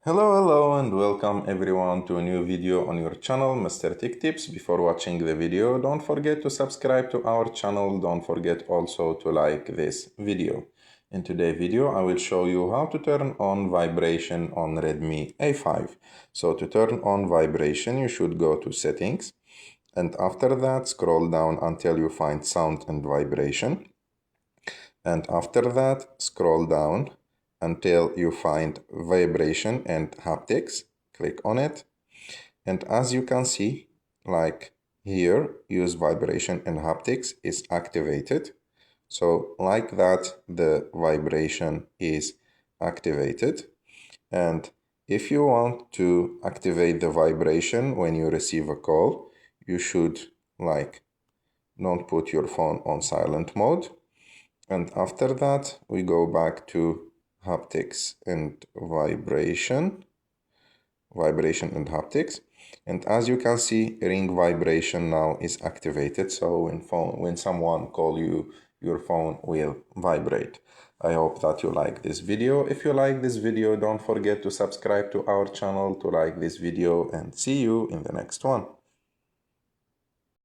Hello and welcome everyone to a new video on your channel, Mr. Tech Tips. Before watching the video, don't forget to subscribe to our channel. Don't forget also to like this video. In today's video, I will show you how to turn on vibration on Redmi A5. So to turn on vibration, you should go to settings and after that scroll down until you find sound and vibration. And after that, scroll down until you find vibration and haptics. Click on it. And as you can see, like here, use vibration and haptics is activated. So like that, the vibration is activated. And if you want to activate the vibration when you receive a call, you should don't put your phone on silent mode. And after that, we go back to haptics and vibration and haptics. And as you can see, ring vibration now is activated. So when someone call you, your phone will vibrate. I hope that you like this video. If you like this video, don't forget to subscribe to our channel to like this video and see you in the next one.